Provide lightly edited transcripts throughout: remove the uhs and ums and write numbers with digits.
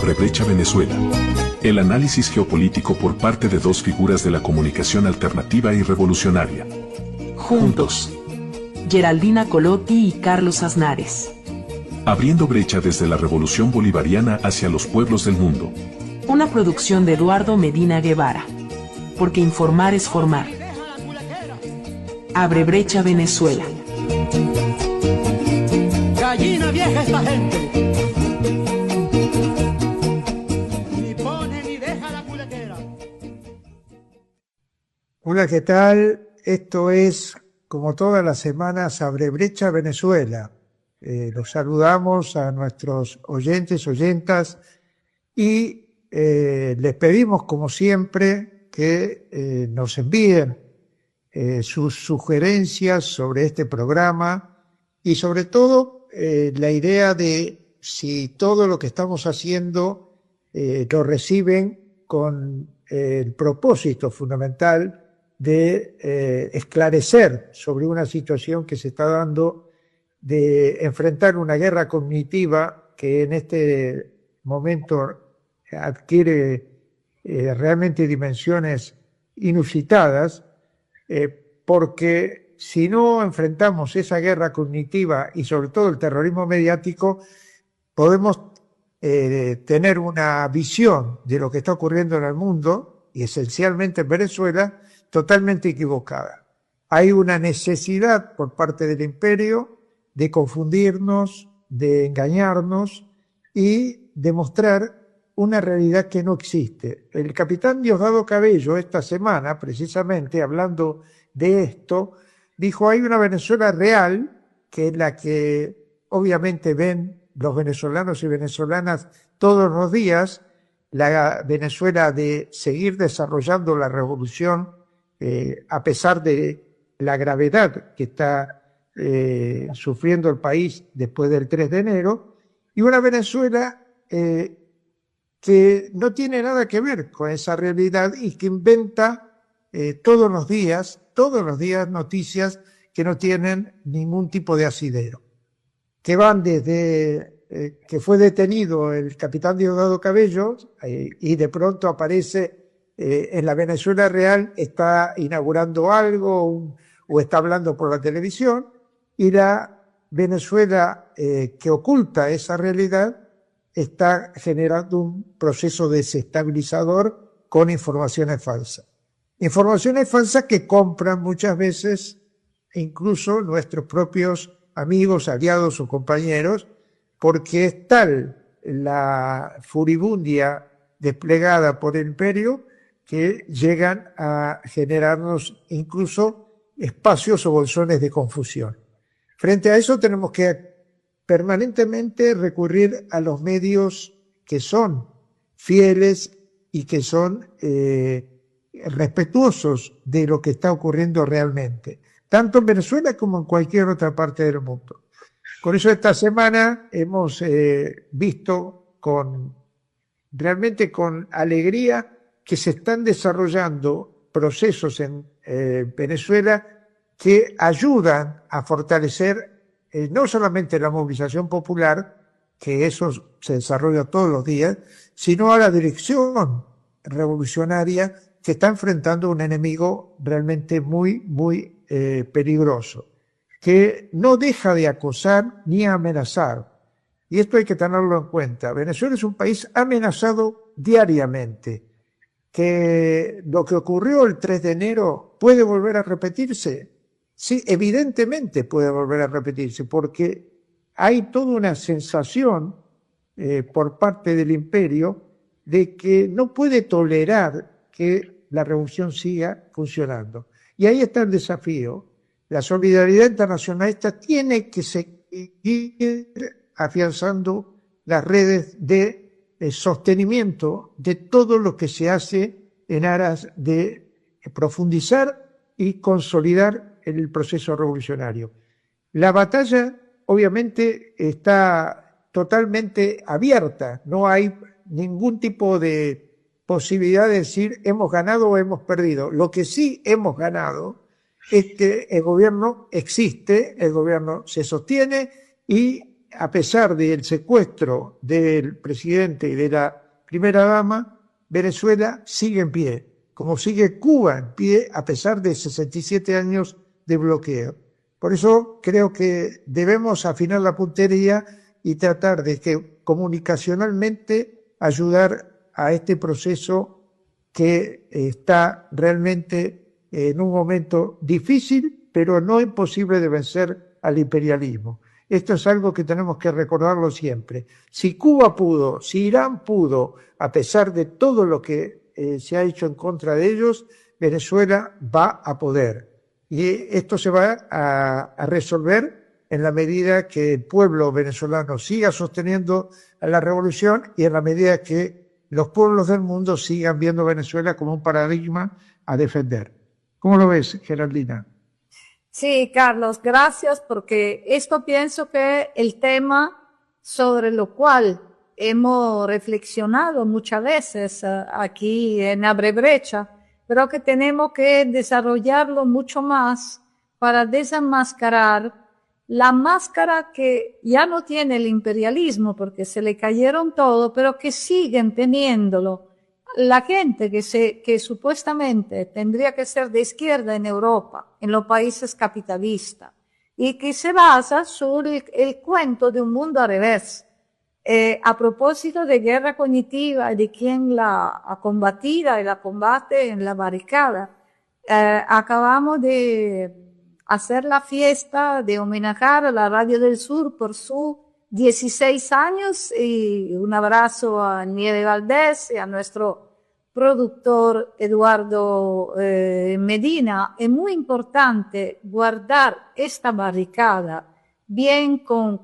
Abre Brecha Venezuela. El análisis geopolítico por parte de dos figuras de la comunicación alternativa y revolucionaria. Juntos. Geraldina Colotti y Carlos Aznares. Abriendo brecha desde la revolución bolivariana hacia los pueblos del mundo. Una producción de Eduardo Medina Guevara. Porque informar es formar. Abre Brecha Venezuela. Gallina vieja esta gente. Ni pone ni deja la culequera. Hola, ¿qué tal? Esto es, como todas las semanas, Abre Brecha Venezuela. Los saludamos a nuestros oyentes, oyentas, y les pedimos, como siempre, que nos envíen sus sugerencias sobre este programa y sobre todo la idea de si todo lo que estamos haciendo lo reciben con el propósito fundamental de esclarecer sobre una situación que se está dando, de enfrentar una guerra cognitiva que en este momento adquiere realmente dimensiones inusitadas, porque si no enfrentamos esa guerra cognitiva y sobre todo el terrorismo mediático, podemos tener una visión de lo que está ocurriendo en el mundo, y esencialmente en Venezuela, totalmente equivocada. Hay una necesidad por parte del imperio de confundirnos, de engañarnos y de mostrar una realidad que no existe. El capitán Diosdado Cabello esta semana, precisamente hablando de esto, dijo: hay una Venezuela real, que es la que obviamente ven los venezolanos y venezolanas todos los días, la Venezuela de seguir desarrollando la revolución a pesar de la gravedad que está sufriendo el país después del 3 de enero, y una Venezuela que no tiene nada que ver con esa realidad y que inventa todos los días noticias que no tienen ningún tipo de asidero, que van desde que fue detenido el capitán Diosdado Cabello y de pronto aparece en la Venezuela real, está inaugurando algo o está hablando por la televisión, y la Venezuela que oculta esa realidad está generando un proceso desestabilizador con informaciones falsas. Informaciones falsas que compran muchas veces incluso nuestros propios amigos, aliados o compañeros, porque es tal la furibundia desplegada por el imperio que llegan a generarnos incluso espacios o bolsones de confusión. Frente a eso tenemos que permanentemente recurrir a los medios que son fieles y que son respetuosos de lo que está ocurriendo realmente, tanto en Venezuela como en cualquier otra parte del mundo. Por eso esta semana hemos visto realmente con alegría que se están desarrollando procesos en Venezuela que ayudan a fortalecer no solamente la movilización popular, que eso se desarrolla todos los días, sino a la dirección revolucionaria que está enfrentando un enemigo realmente muy, muy peligroso, que no deja de acosar ni amenazar. Y esto hay que tenerlo en cuenta. Venezuela es un país amenazado diariamente. ¿Que lo que ocurrió el 3 de enero puede volver a repetirse? Sí, evidentemente puede volver a repetirse, porque hay toda una sensación por parte del imperio de que no puede tolerar que la revolución siga funcionando. Y ahí está el desafío. La solidaridad internacionalista tiene que seguir afianzando las redes de sostenimiento de todo lo que se hace en aras de profundizar y consolidar el proceso revolucionario. La batalla obviamente está totalmente abierta, no hay ningún tipo de posibilidad de decir hemos ganado o hemos perdido. Lo que sí hemos ganado es que el gobierno existe, el gobierno se sostiene y a pesar del secuestro del presidente y de la primera dama, Venezuela sigue en pie, como sigue Cuba en pie a pesar de 67 años de bloqueo. Por eso creo que debemos afinar la puntería y tratar de que comunicacionalmente ayudar a este proceso que está realmente en un momento difícil, pero no imposible de vencer al imperialismo. Esto es algo que tenemos que recordarlo siempre. Si Cuba pudo, si Irán pudo, a pesar de todo lo que se ha hecho en contra de ellos, Venezuela va a poder. Y esto se va a resolver en la medida que el pueblo venezolano siga sosteniendo la revolución y en la medida que los pueblos del mundo sigan viendo Venezuela como un paradigma a defender. ¿Cómo lo ves, Geraldina? Sí, Carlos, gracias, porque esto pienso que el tema sobre lo cual hemos reflexionado muchas veces aquí en Abre Brecha, pero que tenemos que desarrollarlo mucho más para desenmascarar la máscara que ya no tiene el imperialismo porque se le cayeron todo, pero que siguen teniéndolo la gente que supuestamente tendría que ser de izquierda en Europa, en los países capitalistas, y que se basa sobre el cuento de un mundo al revés. A propósito de guerra cognitiva y de quien la ha combatido y la combate en la barricada, acabamos de hacer la fiesta de homenajear a la Radio del Sur por sus 16 años y un abrazo a Nieve Valdés y a nuestro productor Eduardo Medina. Es muy importante guardar esta barricada bien con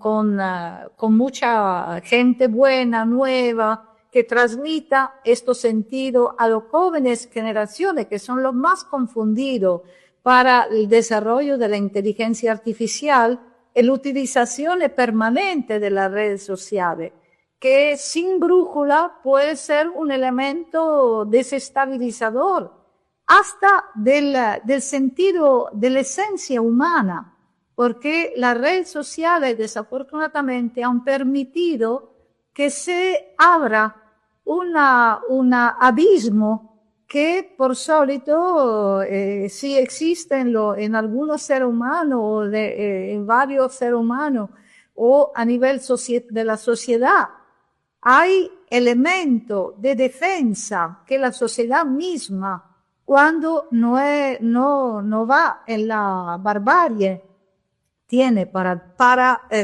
mucha gente buena, nueva, que transmita estos sentidos a los jóvenes generaciones que son los más confundidos para el desarrollo de la inteligencia artificial y la utilización permanente de las redes sociales, que sin brújula puede ser un elemento desestabilizador hasta del sentido de la esencia humana, porque las redes sociales desafortunadamente han permitido que se abra un abismo que por sólido sí existe en algunos seres humanos o en varios seres humanos o a nivel de la sociedad. Hay elementos de defensa que la sociedad misma, cuando no va en la barbarie, tiene para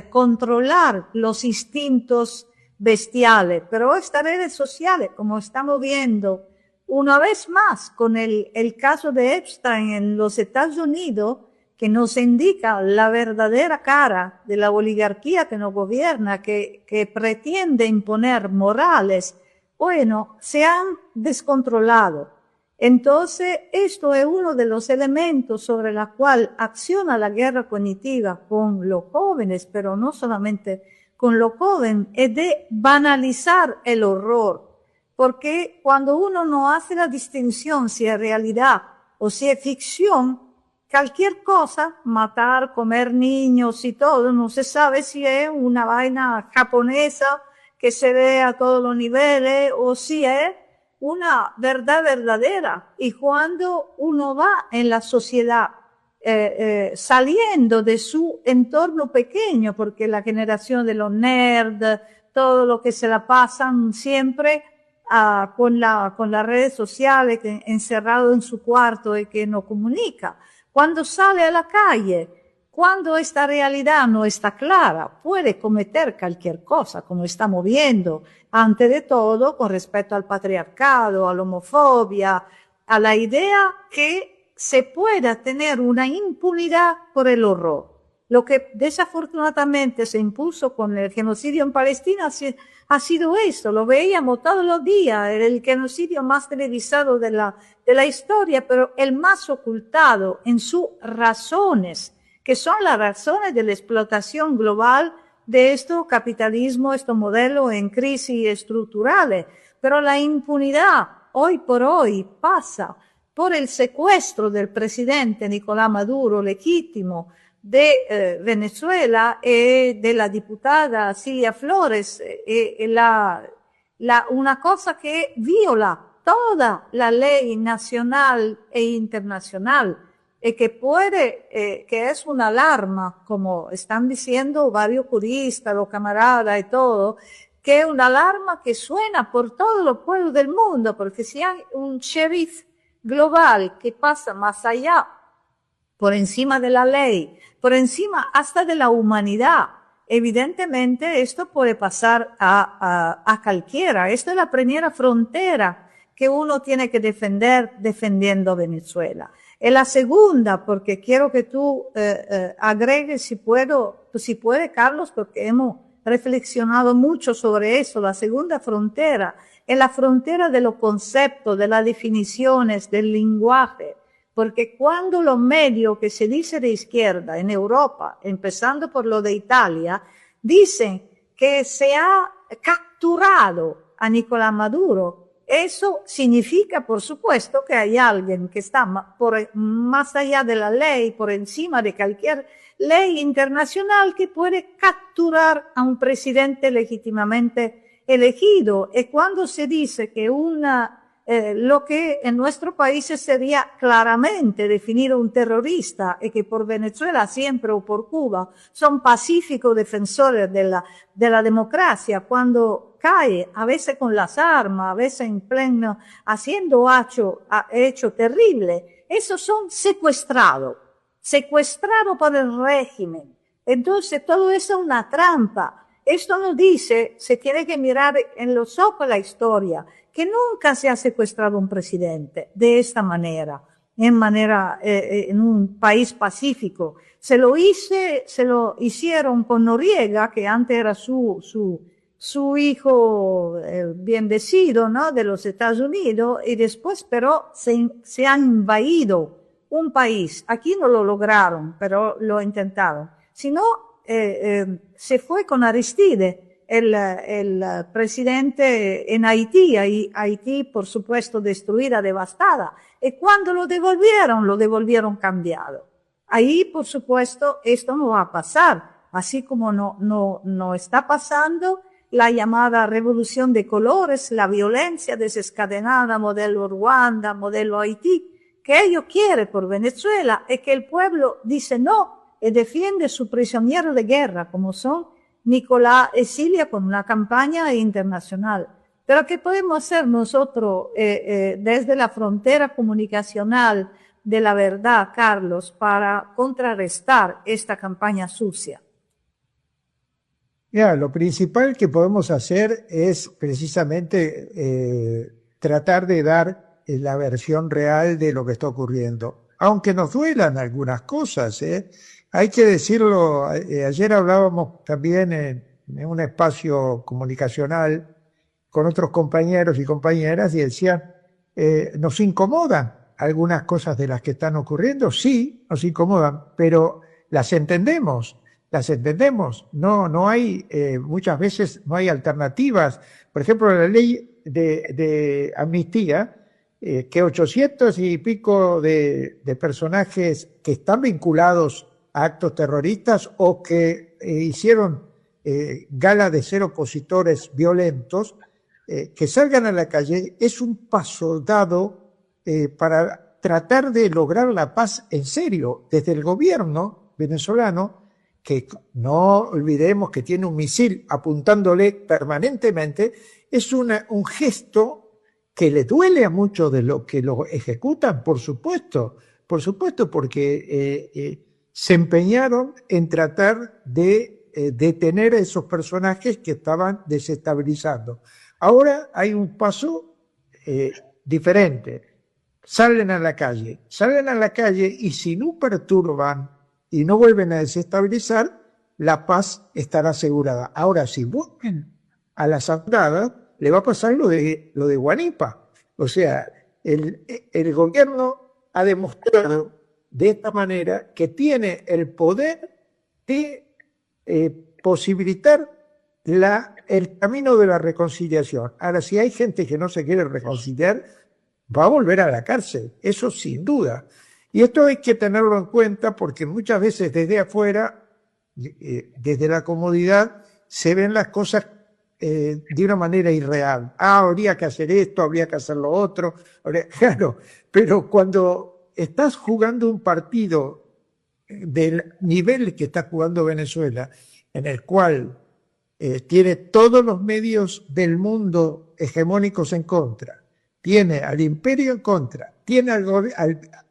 controlar los instintos bestiales. Pero estas redes sociales, como estamos viendo una vez más con el caso de Epstein en los Estados Unidos, que nos indica la verdadera cara de la oligarquía que nos gobierna, que pretende imponer morales, bueno, se han descontrolado. Entonces, esto es uno de los elementos sobre la cual acciona la guerra cognitiva con los jóvenes, pero no solamente con los jóvenes, es de banalizar el horror. Porque cuando uno no hace la distinción si es realidad o si es ficción, cualquier cosa, matar, comer niños y todo, no se sabe si es una vaina japonesa que se ve a todos los niveles o si es una verdad verdadera. Y cuando uno va en la sociedad saliendo de su entorno pequeño, porque la generación de los nerds, todo lo que se la pasan siempre con las redes sociales, encerrado en su cuarto y que no comunica. Cuando sale a la calle, cuando esta realidad no está clara, puede cometer cualquier cosa, como estamos viendo, antes de todo con respecto al patriarcado, a la homofobia, a la idea que se pueda tener una impunidad por el horror. Lo que desafortunadamente se impuso con el genocidio en Palestina ha sido esto, lo veíamos todos los días, era el genocidio más televisado de la historia, pero el más ocultado en sus razones, que son las razones de la explotación global de este capitalismo, este modelo en crisis estructurales. Pero la impunidad hoy por hoy pasa por el secuestro del presidente Nicolás Maduro legítimo, de Venezuela y de la diputada Cilia Flores, una cosa que viola toda la ley nacional e internacional y que puede, que es una alarma, como están diciendo varios juristas, los camaradas y todo, que es una alarma que suena por todos los pueblos del mundo, porque si hay un sheriff global que pasa más allá, por encima de la ley, por encima hasta de la humanidad, evidentemente esto puede pasar a cualquiera. Esto es la primera frontera que uno tiene que defender defendiendo Venezuela. Y la segunda, porque quiero que tú agregues, si puede, Carlos, porque hemos reflexionado mucho sobre eso. La segunda frontera es la frontera de los conceptos, de las definiciones, del lenguaje. Porque cuando los medios que se dice de izquierda en Europa, empezando por lo de Italia, dicen que se ha capturado a Nicolás Maduro, eso significa, por supuesto, que hay alguien que está más allá de la ley, por encima de cualquier ley internacional, que puede capturar a un presidente legítimamente elegido. Y cuando se dice que lo que en nuestro país sería claramente definir un terrorista y que por Venezuela siempre o por Cuba son pacíficos defensores de la democracia, cuando cae, a veces con las armas, a veces en pleno, haciendo hecho terrible, esos son secuestrados por el régimen. Entonces todo eso es una trampa. Esto nos dice, se tiene que mirar en los ojos la historia, que nunca se ha secuestrado un presidente de esta manera, en un país pacífico. Se lo hicieron con Noriega, que antes era su hijo bendecido, ¿no?, de los Estados Unidos, y después, pero se han invadido un país. Aquí no lo lograron, pero lo intentaron. Si no, se fue con Aristide, el presidente en Haití, Haití, por supuesto, destruida, devastada. Y cuando lo devolvieron cambiado. Ahí, por supuesto, esto no va a pasar. Así como no está pasando la llamada revolución de colores, la violencia desencadenada, modelo Ruanda, modelo Haití, que ellos quieren por Venezuela, es que el pueblo dice no y defiende su prisionero de guerra, como son Nicolás y Cilia, con una campaña internacional. Pero ¿qué podemos hacer nosotros desde la frontera comunicacional de la verdad, Carlos, para contrarrestar esta campaña sucia? Ya, lo principal que podemos hacer es precisamente tratar de dar la versión real de lo que está ocurriendo. Aunque nos duelan algunas cosas, hay que decirlo. Ayer hablábamos también en un espacio comunicacional con otros compañeros y compañeras y decían, nos incomodan algunas cosas de las que están ocurriendo. Sí, nos incomodan, pero las entendemos. No hay, muchas veces no hay alternativas. Por ejemplo, la ley de amnistía, que 800 y pico de personajes que están vinculados a actos terroristas o que hicieron gala de ser opositores violentos, que salgan a la calle, es un paso dado para tratar de lograr la paz en serio desde el gobierno venezolano, que no olvidemos que tiene un misil apuntándole permanentemente. Es un gesto que le duele a muchos de los que lo ejecutan, por supuesto, porque se empeñaron en tratar de detener a esos personajes que estaban desestabilizando. Ahora hay un paso diferente. Salen a la calle y si no perturban y no vuelven a desestabilizar, la paz estará asegurada. Ahora, si buscan a las andadas, le va a pasar lo de Guanipa. O sea, el gobierno ha demostrado de esta manera que tiene el poder de posibilitar el camino de la reconciliación. Ahora, si hay gente que no se quiere reconciliar, va a volver a la cárcel, eso sin duda. Y esto hay que tenerlo en cuenta porque muchas veces desde afuera, desde la comodidad, se ven las cosas de una manera irreal. Habría que hacer esto, habría que hacer lo otro. Claro, pero cuando estás jugando un partido del nivel que está jugando Venezuela, en el cual tiene todos los medios del mundo hegemónicos en contra, tiene al imperio en contra, tiene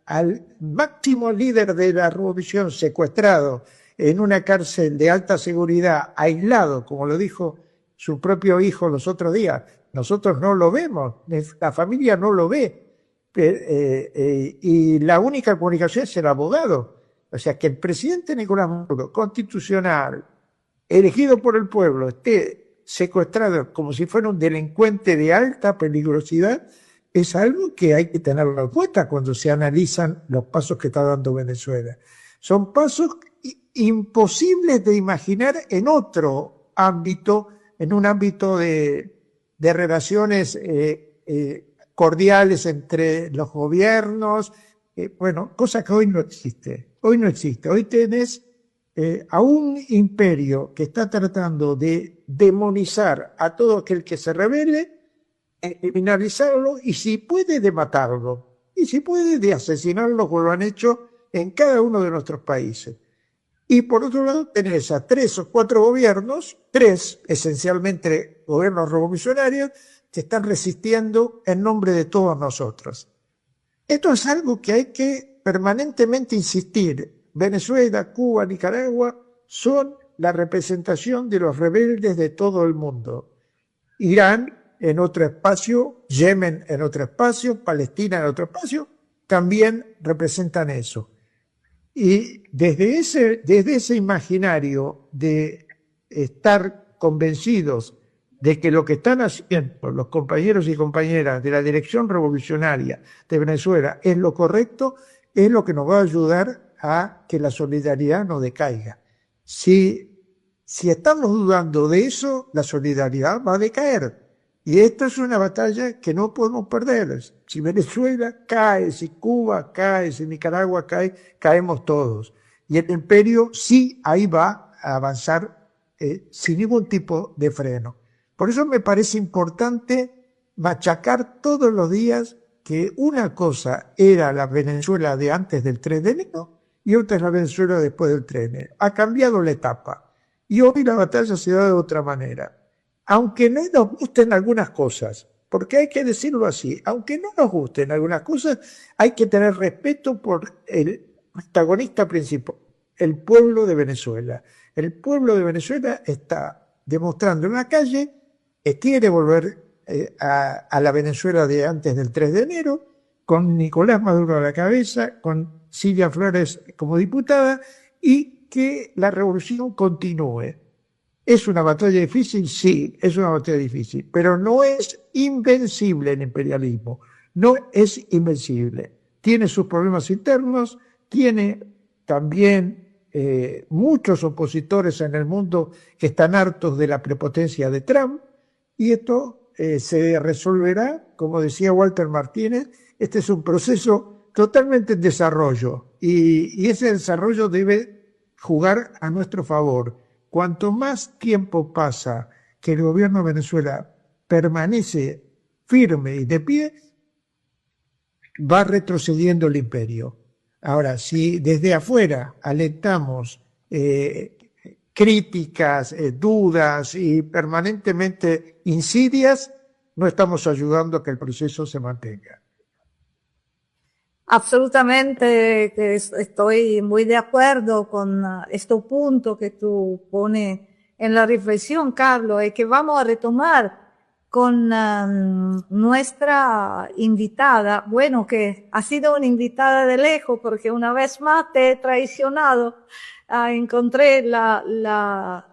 al máximo líder de la revolución secuestrado en una cárcel de alta seguridad, aislado, como lo dijo su propio hijo los otros días. Nosotros no lo vemos, la familia no lo ve, y la única comunicación es el abogado. O sea, que el presidente Nicolás Maduro, constitucional, elegido por el pueblo, esté secuestrado como si fuera un delincuente de alta peligrosidad, es algo que hay que tenerlo en cuenta cuando se analizan los pasos que está dando Venezuela. Son pasos imposibles de imaginar en otro ámbito, en un ámbito de relaciones cordiales entre los gobiernos, bueno, cosa que hoy no existe. Hoy no existe. Hoy tenés a un imperio que está tratando de demonizar a todo aquel que se rebele, criminalizarlo y si puede de matarlo, y si puede de asesinarlo como lo han hecho en cada uno de nuestros países. Y por otro lado tenés a 3 o 4 gobiernos, 3 esencialmente gobiernos revolucionarios, que están resistiendo en nombre de todos nosotros. Esto es algo que hay que permanentemente insistir. Venezuela, Cuba, Nicaragua son la representación de los rebeldes de todo el mundo. Irán en otro espacio, Yemen en otro espacio, Palestina en otro espacio, también representan eso. Y desde ese imaginario de estar convencidos de que lo que están haciendo los compañeros y compañeras de la dirección revolucionaria de Venezuela es lo correcto, es lo que nos va a ayudar a que la solidaridad no decaiga. Si estamos dudando de eso, la solidaridad va a decaer. Y esta es una batalla que no podemos perder. Si Venezuela cae, si Cuba cae, si Nicaragua cae, caemos todos. Y el imperio sí ahí va a avanzar sin ningún tipo de freno. Por eso me parece importante machacar todos los días que una cosa era la Venezuela de antes del 3 de enero y otra es la Venezuela después del 3 de enero. Ha cambiado la etapa. Y hoy la batalla se da de otra manera. Aunque no nos gusten algunas cosas, porque hay que decirlo así, aunque no nos gusten algunas cosas, hay que tener respeto por el protagonista principal, el pueblo de Venezuela. El pueblo de Venezuela está demostrando en la calle que quiere volver a la Venezuela de antes del 3 de enero, con Nicolás Maduro a la cabeza, con Silvia Flores como diputada, y que la revolución continúe. ¿Es una batalla difícil? Sí, es una batalla difícil, pero no es invencible el imperialismo, no es invencible. Tiene sus problemas internos, tiene también muchos opositores en el mundo que están hartos de la prepotencia de Trump, y esto se resolverá, como decía Walter Martínez, este es un proceso totalmente en desarrollo, y ese desarrollo debe jugar a nuestro favor. Cuanto más tiempo pasa que el gobierno de Venezuela permanece firme y de pie, va retrocediendo el imperio. Ahora, si desde afuera alentamos críticas, dudas y permanentemente insidias, no estamos ayudando a que el proceso se mantenga. Absolutamente, que estoy muy de acuerdo con este punto que tú pones en la reflexión, Carlos, y que vamos a retomar con nuestra invitada, bueno, que ha sido una invitada de lejos, porque una vez más te he traicionado. Encontré la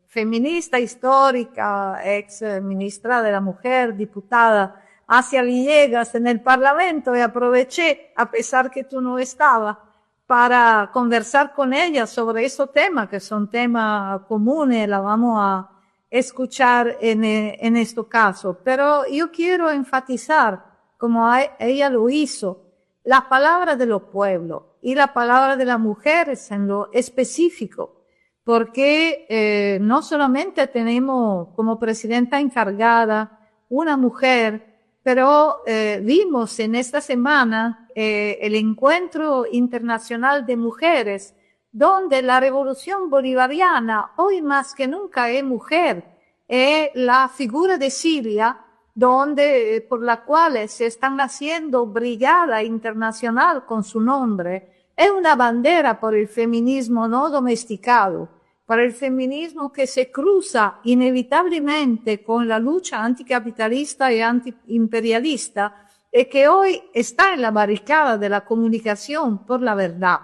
feminista histórica, ex ministra de la Mujer, diputada, Asia Villegas, en el Parlamento, y aproveché, a pesar que tú no estabas, para conversar con ella sobre esos temas, que son temas comunes, la vamos a escuchar en este caso. Pero yo quiero enfatizar, como ella lo hizo, la palabra de los pueblos y la palabra de las mujeres en lo específico, porque no solamente tenemos como presidenta encargada una mujer, pero vimos en esta semana el encuentro internacional de mujeres, donde la revolución bolivariana hoy más que nunca es mujer, es la figura de Cilia, donde, por la cual se están haciendo brigada internacional con su nombre, es una bandera por el feminismo no domesticado, para el feminismo que se cruza inevitablemente con la lucha anticapitalista y antiimperialista, y que hoy está en la barricada de la comunicación por la verdad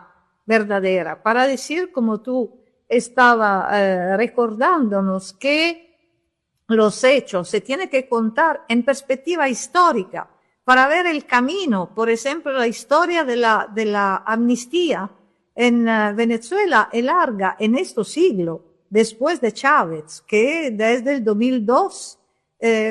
verdadera, para decir, como tú estaba recordándonos, que los hechos se tienen que contar en perspectiva histórica para ver el camino. Por ejemplo, la historia de la amnistía en Venezuela es larga en este siglo, después de Chávez, que desde el 2002,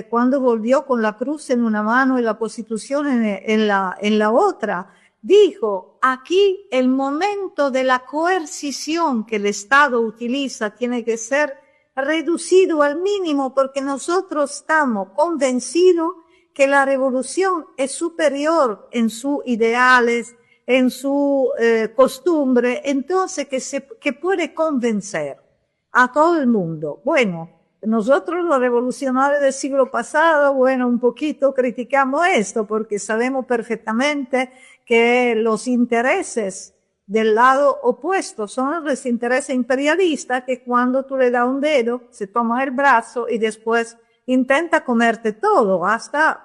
cuando volvió con la cruz en una mano y la Constitución en la otra, dijo, aquí el momento de la coercición que el Estado utiliza tiene que ser reducido al mínimo, porque nosotros estamos convencidos que la revolución es superior en sus ideales, en su costumbre, entonces que puede convencer a todo el mundo. Bueno, nosotros los revolucionarios del siglo pasado, bueno, un poquito criticamos esto, porque sabemos perfectamente que los intereses del lado opuesto son los intereses imperialistas, que cuando tú le das un dedo, se toma el brazo y después intenta comerte todo, hasta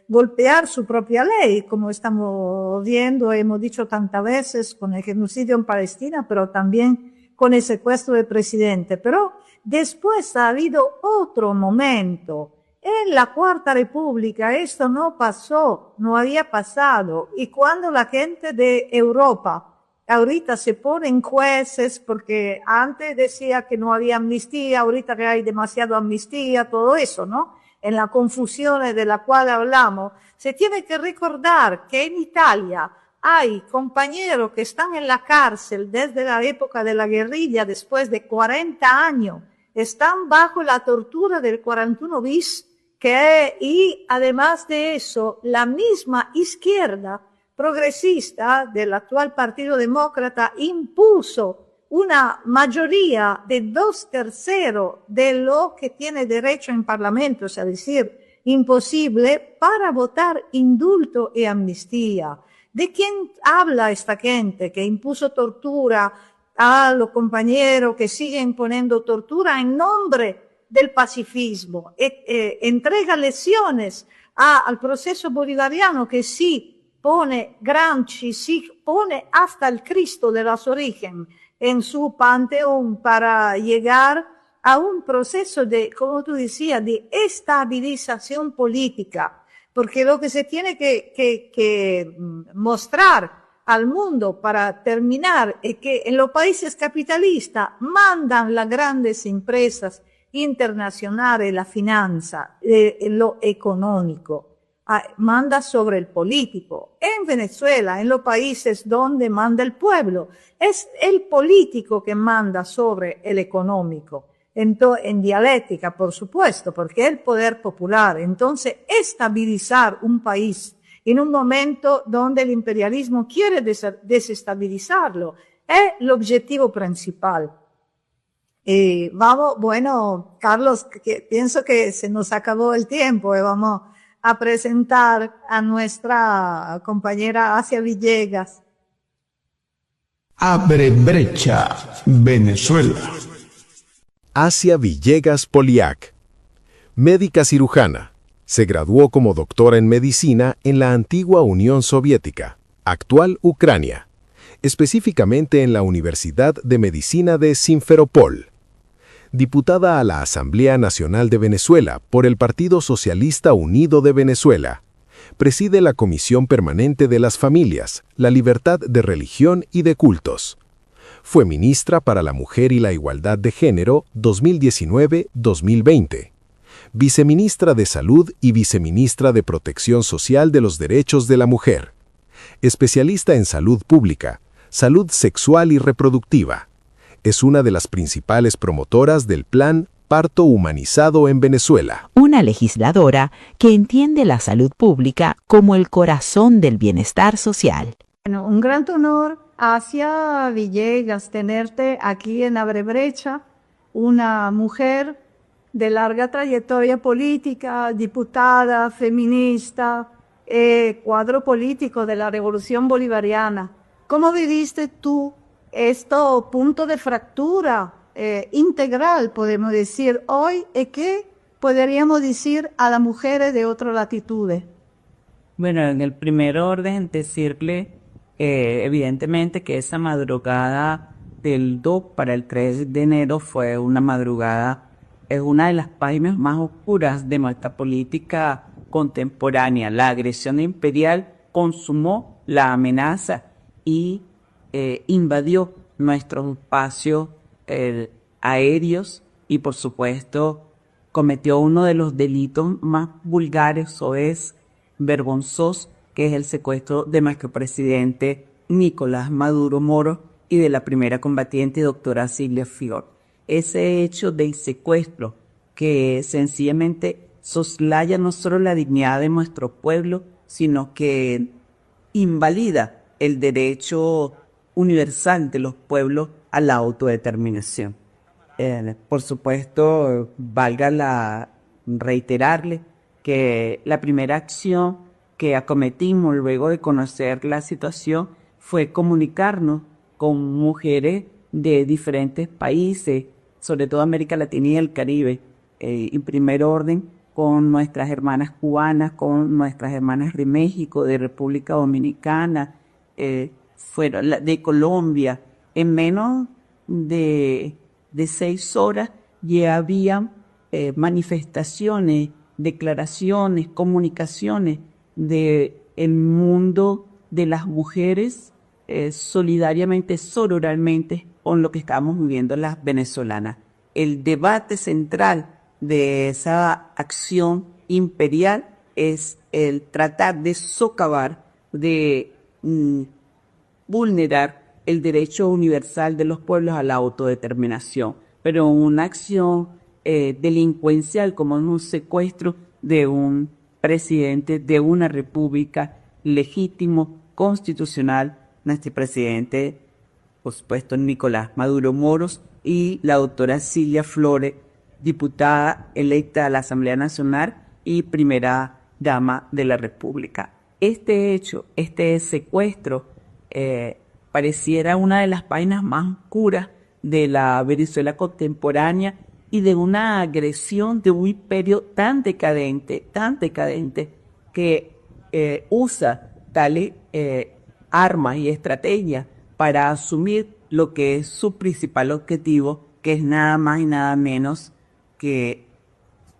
golpear su propia ley, como estamos viendo, hemos dicho tantas veces, con el genocidio en Palestina, pero también con el secuestro del presidente. Pero después ha habido otro momento. En la Cuarta República esto no pasó, no había pasado. Y cuando la gente de Europa ahorita se ponen jueces, porque antes decía que no había amnistía, ahorita que hay demasiada amnistía, todo eso, ¿no? En la confusión de la cual hablamos, se tiene que recordar que en Italia hay compañeros que están en la cárcel desde la época de la guerrilla, después de 40 años, están bajo la tortura del 41 bis, y además de eso, la misma izquierda progresista del actual Partido Demócrata impuso una mayoría de 2/3 de lo que tiene derecho en Parlamento, es decir, imposible, para votar indulto y amnistía. ¿De quién habla esta gente que impuso tortura a los compañeros, que siguen poniendo tortura en nombre del pacifismo? Entrega lecciones al proceso bolivariano, que sí pone Gramsci, sí pone hasta el Cristo de los orígenes en su panteón, para llegar a un proceso de, como tú decías, de estabilización política. Porque lo que se tiene que mostrar al mundo para terminar es que en los países capitalistas mandan las grandes empresas internacionales, la finanza, lo económico, manda sobre el político. En Venezuela, en los países donde manda el pueblo, es el político que manda sobre el económico. En dialéctica, por supuesto, porque es el poder popular. Entonces, estabilizar un país en un momento donde el imperialismo quiere desestabilizarlo es el objetivo principal. Bueno, Carlos, pienso que se nos acabó el tiempo y vamos a presentar a nuestra compañera Asia Villegas. Abre brecha, Venezuela. Asia Villegas Poliak, médica cirujana. Se graduó como doctora en medicina en la antigua Unión Soviética, actual Ucrania, específicamente en la Universidad de Medicina de Simferopol. Diputada a la Asamblea Nacional de Venezuela por el Partido Socialista Unido de Venezuela. Preside la Comisión Permanente de las Familias, la Libertad de Religión y de Cultos. Fue ministra para la Mujer y la Igualdad de Género 2019-2020. Viceministra de Salud y Viceministra de Protección Social de los Derechos de la Mujer. especialista en salud pública, salud sexual y reproductiva. Es una de las principales promotoras del Plan Parto Humanizado en Venezuela. Una legisladora que entiende la salud pública como el corazón del bienestar social. Bueno, un gran honor, Asia Villegas, tenerte aquí en Abre Brecha, una mujer de larga trayectoria política, diputada, feminista, cuadro político de la Revolución Bolivariana. ¿Cómo viviste tú esto punto de fractura integral, podemos decir, hoy? ¿Qué podríamos decir a las mujeres de otras latitudes? Bueno, en el primer orden decirle, evidentemente, que esa madrugada del 2 para el 3 de enero fue una madrugada, es una de las páginas más oscuras de nuestra política contemporánea. La agresión imperial consumó la amenaza y invadió nuestros espacios aéreos y, por supuesto, cometió uno de los delitos más vulgares o es vergonzoso, que es el secuestro de nuestro presidente Nicolás Maduro Moro y de la primera combatiente, doctora Cilia Fior. Ese hecho del secuestro que sencillamente soslaya no solo la dignidad de nuestro pueblo, sino que invalida el derecho universal de los pueblos a la autodeterminación. Por supuesto, reiterarle que la primera acción que acometimos luego de conocer la situación fue comunicarnos con mujeres de diferentes países, sobre todo América Latina y el Caribe, en primer orden con nuestras hermanas cubanas, con nuestras hermanas de México, de República Dominicana, de Colombia. En menos de 6 horas ya había manifestaciones, declaraciones, comunicaciones del mundo de las mujeres solidariamente, sororalmente con lo que estamos viviendo las venezolanas. El debate central de esa acción imperial es el tratar de socavar, de vulnerar el derecho universal de los pueblos a la autodeterminación, pero una acción delincuencial como un secuestro de un presidente de una república legítimo, constitucional, nuestro presidente, por supuesto, Nicolás Maduro Moros, y la doctora Cilia Flores, diputada electa a la Asamblea Nacional y primera dama de la República. Este hecho, este secuestro, pareciera una de las páginas más oscuras de la Venezuela contemporánea y de una agresión de un imperio tan decadente, que usa tales armas y estrategias para asumir lo que es su principal objetivo, que es nada más y nada menos que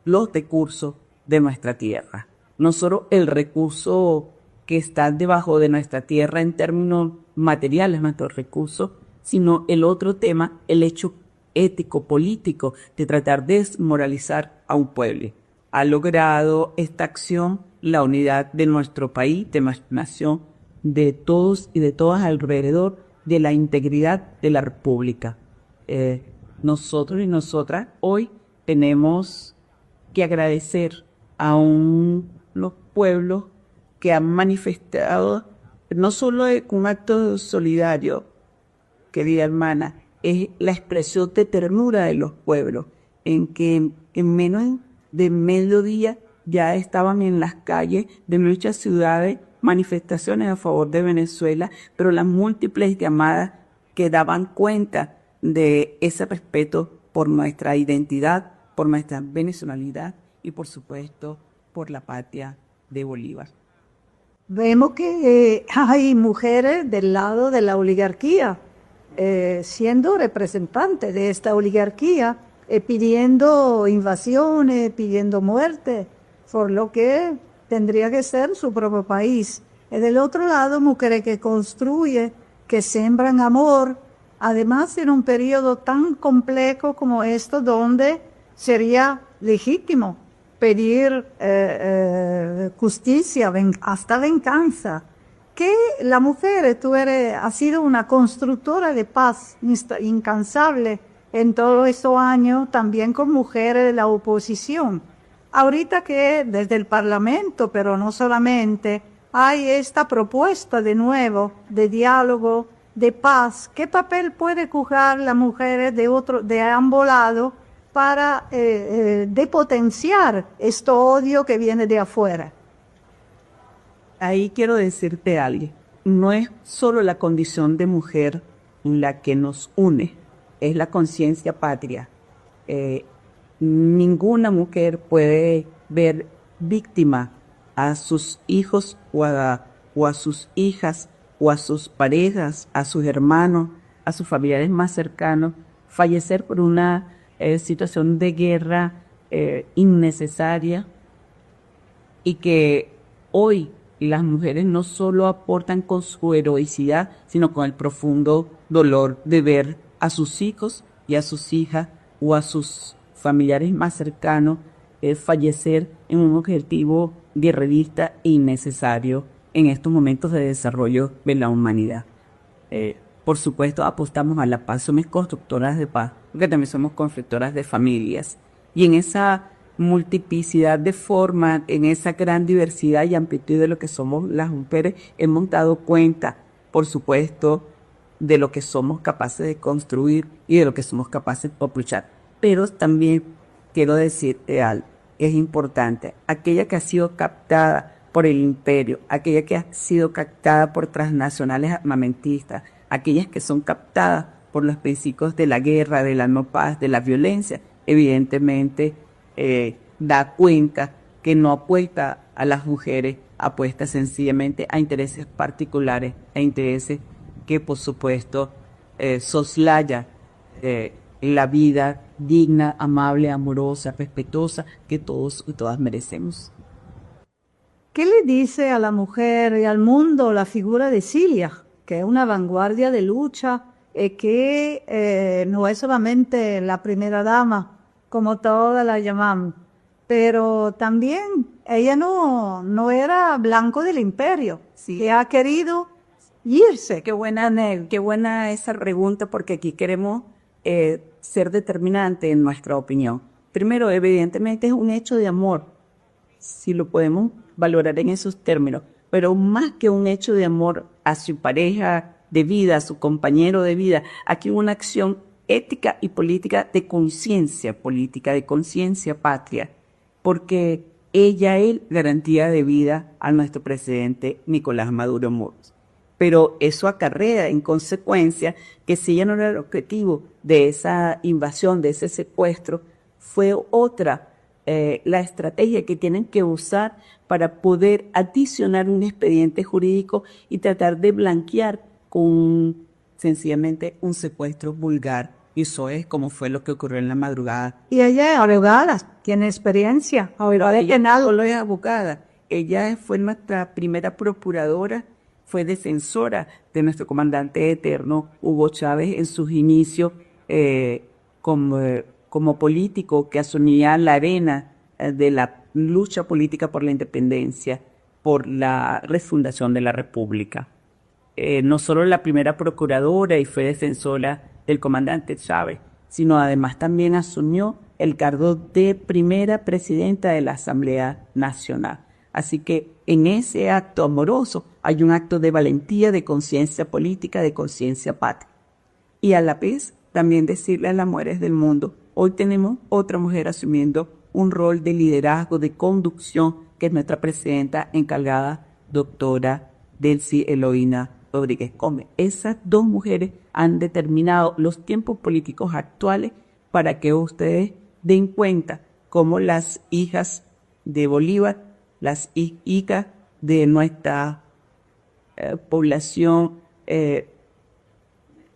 los recursos de nuestra tierra. No solo el recurso que está debajo de nuestra tierra en términos materiales, nuestros recursos, sino el otro tema, el hecho ético, político, de tratar de desmoralizar a un pueblo. Ha logrado esta acción la unidad de nuestro país, de nuestra nación, de todos y de todas alrededor de la integridad de la República. Nosotros y nosotras hoy tenemos que agradecer a los pueblos que han manifestado, no solo un acto solidario, querida hermana, es la expresión de ternura de los pueblos, en que en menos de mediodía ya estaban en las calles de muchas ciudades manifestaciones a favor de Venezuela, pero las múltiples llamadas que daban cuenta de ese respeto por nuestra identidad, por nuestra venezolanidad y, por supuesto, por la patria de Bolívar. Vemos que hay mujeres del lado de la oligarquía, siendo representantes de esta oligarquía, pidiendo invasiones, pidiendo muerte, por lo que tendría que ser su propio país. Y del otro lado, mujeres que construyen, que sembran amor, además en un periodo tan complejo como esto, donde sería legítimo pedir justicia, hasta venganza, que la mujer, ha sido una constructora de paz incansable en todos estos años, también con mujeres de la oposición. Ahorita que desde el Parlamento, pero no solamente, hay esta propuesta de nuevo de diálogo, de paz, ¿qué papel puede jugar las mujeres de ambos lados para depotenciar este odio que viene de afuera? Ahí quiero decirte algo. No es solo la condición de mujer la que nos une, es la conciencia patria. Ninguna mujer puede ver víctima a sus hijos o a sus hijas o a sus parejas, a sus hermanos, a sus familiares más cercanos, fallecer por una situación de guerra innecesaria, y que hoy las mujeres no solo aportan con su heroicidad, sino con el profundo dolor de ver a sus hijos y a sus hijas o a sus familiares más cercanos fallecer en un objetivo guerrerista e innecesario en estos momentos de desarrollo de la humanidad. Por supuesto, apostamos a la paz, somos constructoras de paz, porque también somos constructoras de familias. Y en esa multiplicidad de formas, en esa gran diversidad y amplitud de lo que somos las mujeres, hemos dado cuenta, por supuesto, de lo que somos capaces de construir y de lo que somos capaces de luchar. Pero también quiero decirte algo, es importante, aquella que ha sido captada por el imperio, aquella que ha sido captada por transnacionales armamentistas, aquellas que son captadas por los principios de la guerra, de la no paz, de la violencia, evidentemente da cuenta que no apuesta a las mujeres, apuesta sencillamente a intereses particulares, a intereses que por supuesto soslaya la vida digna, amable, amorosa, respetuosa que todos y todas merecemos. ¿Qué le dice a la mujer y al mundo la figura de Cilia, que es una vanguardia de lucha, que no es solamente la primera dama, como todas la llamamos, pero también ella no era blanco del imperio, sí, que ha querido irse? Qué buena esa pregunta, porque aquí queremos ser determinantes en nuestra opinión. Primero, evidentemente es un hecho de amor, si lo podemos valorar en esos términos, pero más que un hecho de amor a su pareja de vida, a su compañero de vida, aquí una acción ética y política de conciencia política, de conciencia patria, porque ella es garantía de vida a nuestro presidente Nicolás Maduro Moros. Pero eso acarrea en consecuencia que si ella no era el objetivo de esa invasión, de ese secuestro, fue otra la estrategia que tienen que usar para poder adicionar un expediente jurídico y tratar de blanquear con sencillamente un secuestro vulgar. Y eso es como fue lo que ocurrió en la madrugada. Y ella es abogada, tiene experiencia, Ella solo es abogada. Ella fue nuestra primera procuradora, fue defensora de nuestro comandante eterno, Hugo Chávez, en sus inicios como político que asumía la arena de la lucha política por la independencia, por la refundación de la República. No solo la primera procuradora y fue defensora del comandante Chávez, sino además también asumió el cargo de primera presidenta de la Asamblea Nacional. Así que en ese acto amoroso hay un acto de valentía, de conciencia política, de conciencia patria. Y a la vez también decirle a las mujeres del mundo, hoy tenemos otra mujer asumiendo un rol de liderazgo, de conducción, que es nuestra presidenta encargada, doctora Delcy Eloína Rodríguez Gómez. Esas dos mujeres han determinado los tiempos políticos actuales para que ustedes den cuenta cómo las hijas de Bolívar, las hijas de nuestra población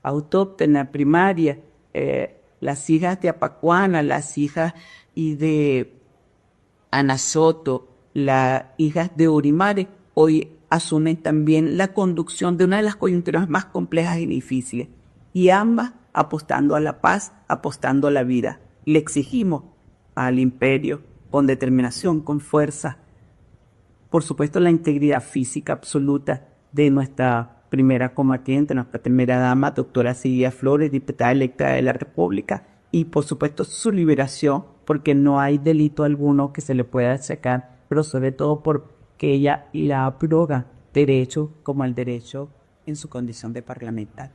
autóctona primaria, las hijas de Apacuana, las hijas y de Ana Soto, las hijas de Urimares, hoy asumen también la conducción de una de las coyunturas más complejas y difíciles, y ambas apostando a la paz, apostando a la vida. Le exigimos al imperio con determinación, con fuerza, por supuesto la integridad física absoluta de nuestra primera combatiente, nuestra primera dama, doctora Silvia Flores, diputada electa de la República, y por supuesto su liberación, porque no hay delito alguno que se le pueda achacar, pero sobre todo porque ella la abroga derecho como el derecho en su condición de parlamentaria.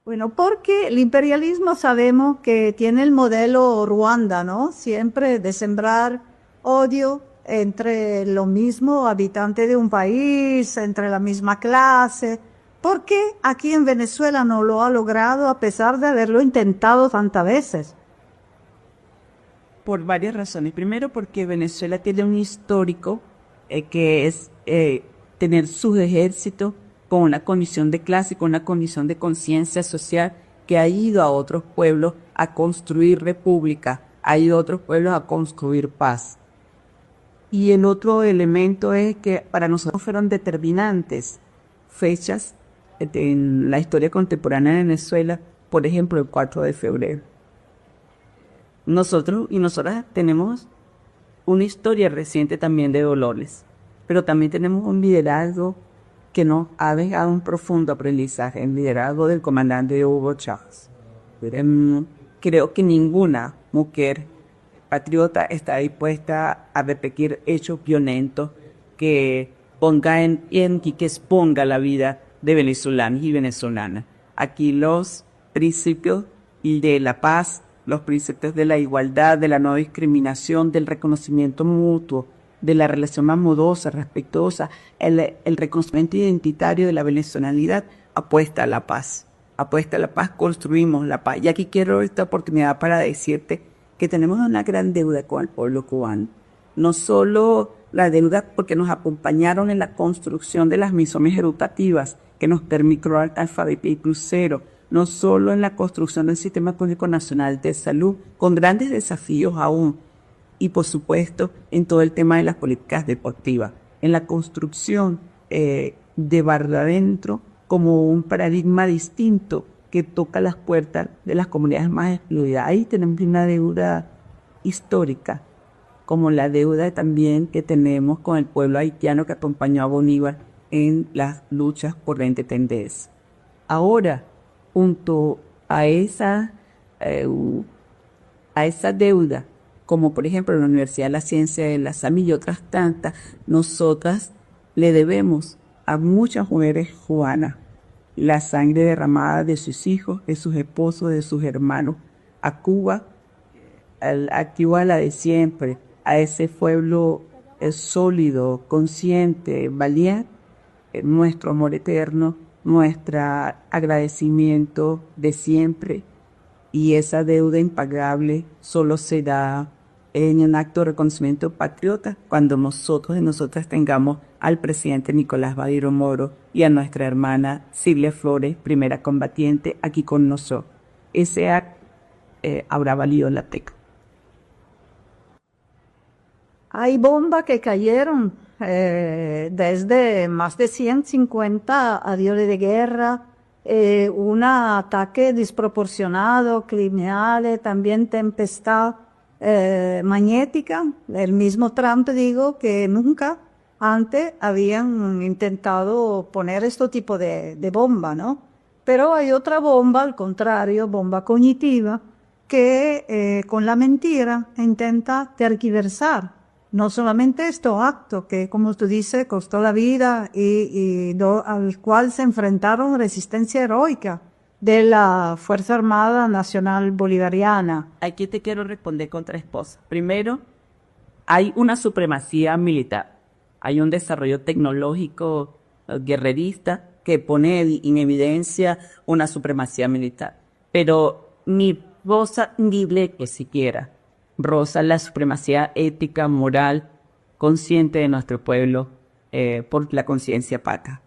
Bueno, porque el imperialismo sabemos que tiene el modelo Ruanda, ¿no? Siempre de sembrar odio entre los mismos habitantes de un país, entre la misma clase. ¿Por qué aquí en Venezuela no lo ha logrado a pesar de haberlo intentado tantas veces? Por varias razones. Primero, porque Venezuela tiene un histórico que es tener sus ejércitos con una condición de clase, con una condición de conciencia social, que ha ido a otros pueblos a construir república, ha ido a otros pueblos a construir paz. Y el otro elemento es que para nosotros fueron determinantes fechas en la historia contemporánea de Venezuela, por ejemplo, el 4 de febrero. Nosotros y nosotras tenemos una historia reciente también de dolores, pero también tenemos un liderazgo que nos ha dejado un profundo aprendizaje, el liderazgo del comandante Hugo Chávez. Creo que ninguna mujer patriota está dispuesta a repetir hechos violentos que pongan y que exponga la vida de venezolanos y venezolanas. Aquí los principios de la paz, los principios de la igualdad, de la no discriminación, del reconocimiento mutuo, de la relación amorosa, respetuosa, el reconocimiento identitario de la venezolanidad, apuesta a la paz. Apuesta a la paz, construimos la paz. Y aquí quiero esta oportunidad para decirte que tenemos una gran deuda con el pueblo cubano. No solo la deuda porque nos acompañaron en la construcción de las misiones educativas que nos permitió alfabetismo cero, no solo en la construcción del Sistema Público Nacional de Salud, con grandes desafíos aún, y por supuesto en todo el tema de las políticas deportivas, en la construcción de Barrio Adentro como un paradigma distinto que toca las puertas de las comunidades más excluidas. Ahí tenemos una deuda histórica, como la deuda también que tenemos con el pueblo haitiano que acompañó a Bolívar en las luchas por la independencia. Ahora, junto a esa deuda, como por ejemplo la Universidad de la Ciencia de la SAMI y otras tantas, nosotras le debemos a muchas mujeres cubanas la sangre derramada de sus hijos, de sus esposos, de sus hermanos, a Cuba, al activo a la de siempre, a ese pueblo sólido, consciente, valiente, nuestro amor eterno, nuestro agradecimiento de siempre, y esa deuda impagable solo se da en un acto de reconocimiento patriota cuando nosotros y nosotras tengamos al presidente Nicolás Maduro Moro y a nuestra hermana Silvia Flores, primera combatiente, aquí con nosotros. Ese acto habrá valido la pena. Hay bombas que cayeron desde más de 150 aviones de guerra, un ataque desproporcionado, criminales, también tempestad magnética. El mismo Trump digo que nunca antes habían intentado poner este tipo de bomba, ¿no? Pero hay otra bomba, al contrario, bomba cognitiva, que con la mentira intenta tergiversar no solamente estos actos que, como tú dices, costó la vida al cual se enfrentaron resistencia heroica de la Fuerza Armada Nacional Bolivariana. Aquí te quiero responder con tres cosas. Primero, hay una supremacía militar, hay un desarrollo tecnológico guerrerista que pone en evidencia una supremacía militar, pero ni rosa ni bleque siquiera roza la supremacía ética, moral, consciente de nuestro pueblo por la conciencia pata.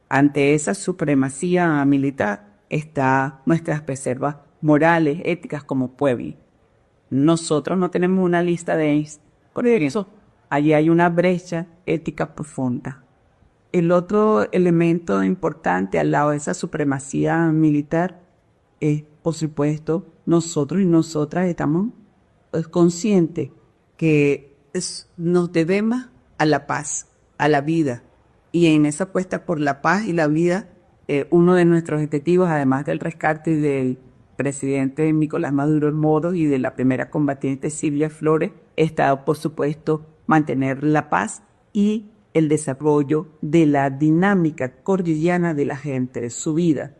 Ante esa supremacía militar está nuestras reservas morales, éticas como pueblo. Nosotros no tenemos una lista de por eso allí hay una brecha ética profunda. El otro elemento importante al lado de esa supremacía militar es, por supuesto, nosotros y nosotras estamos conscientes que nos debemos a la paz, a la vida, Y en esa apuesta por la paz y la vida, uno de nuestros objetivos, además del rescate del presidente Nicolás Maduro Moro y de la primera combatiente Silvia Flores, está, por supuesto, mantener la paz y el desarrollo de la dinámica cotidiana de la gente, de su vida,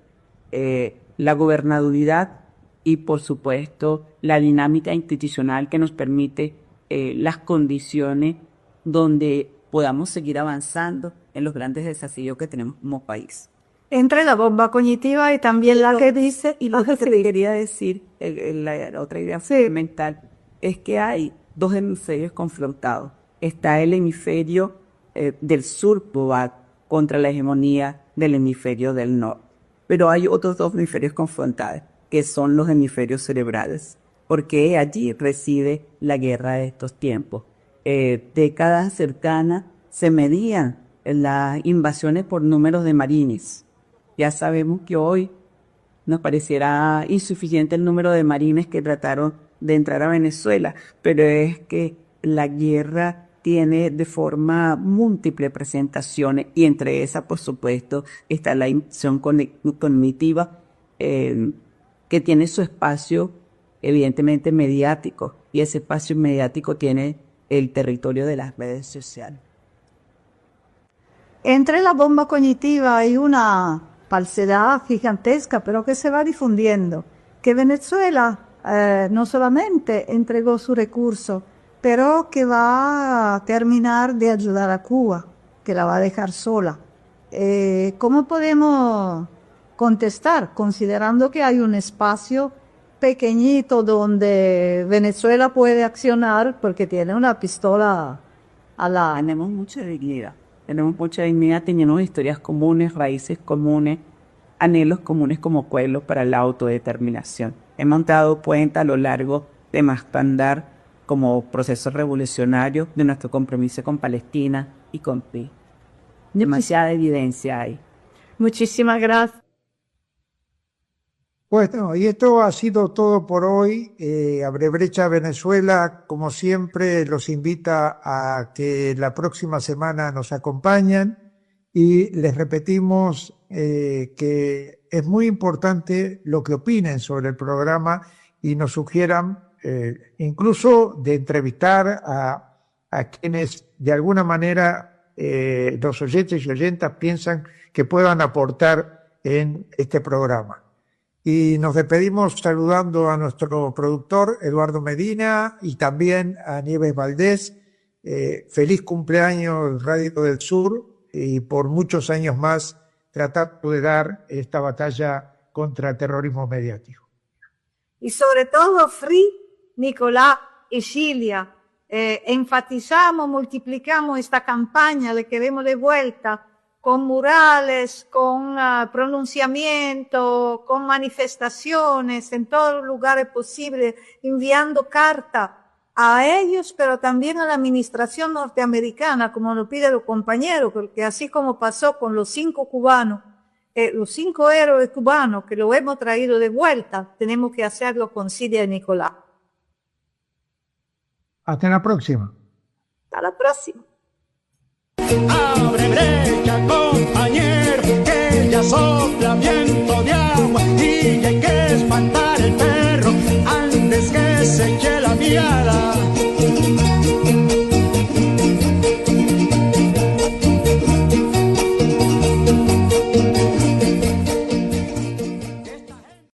la gobernabilidad y, por supuesto, la dinámica institucional que nos permite las condiciones donde podamos seguir avanzando en los grandes desafíos que tenemos como país. Entre la bomba cognitiva y también la que dice... Y lo que te quería decir, la otra idea fundamental, es que hay dos hemisferios confrontados. Está el hemisferio del sur contra la hegemonía del hemisferio del norte. Pero hay otros dos hemisferios confrontados, que son los hemisferios cerebrales, porque allí reside la guerra de estos tiempos. Décadas cercanas se medían las invasiones por números de marines. Ya sabemos que hoy nos pareciera insuficiente el número de marines que trataron de entrar a Venezuela, pero es que la guerra tiene de forma múltiple presentaciones y entre esas, por supuesto, está la invasión cognitiva que tiene su espacio evidentemente mediático y ese espacio mediático tiene el territorio de las redes sociales. Entre la bomba cognitiva hay una falsedad gigantesca, pero que se va difundiendo, que Venezuela no solamente entregó su recurso, pero que va a terminar de ayudar a Cuba, que la va a dejar sola. ¿Cómo podemos contestar, considerando que hay un espacio pequeñito donde Venezuela puede accionar porque tiene una pistola a la... Tenemos mucha dignidad, tenemos historias comunes, raíces comunes, anhelos comunes como pueblo para la autodeterminación. Hemos dado cuenta a lo largo de Mastandar como proceso revolucionario de nuestro compromiso con Palestina y con PRI. Demasiada evidencia hay. Muchísimas gracias. Bueno, y esto ha sido todo por hoy. Abre Brecha Venezuela, como siempre, los invita a que la próxima semana nos acompañen y les repetimos que es muy importante lo que opinen sobre el programa y nos sugieran incluso de entrevistar a quienes de alguna manera los oyentes y oyentas piensan que puedan aportar en este programa. Y nos despedimos saludando a nuestro productor Eduardo Medina y también a Nieves Valdés. Feliz cumpleaños Radio del Sur y por muchos años más tratando de dar esta batalla contra el terrorismo mediático. Y sobre todo Free, Nicolás y Silvia. Enfatizamos, multiplicamos esta campaña, le queremos de vuelta con murales, con pronunciamientos, con manifestaciones en todos los lugares posibles, enviando cartas a ellos, pero también a la administración norteamericana, como lo piden los compañeros, porque así como pasó con los 5 cubanos, los 5 héroes cubanos que lo hemos traído de vuelta, tenemos que hacerlo con Silvia y Nicolás. Hasta la próxima. Hasta la próxima. Abre brecha, compañero, que ya sopla viento de agua y hay que espantar.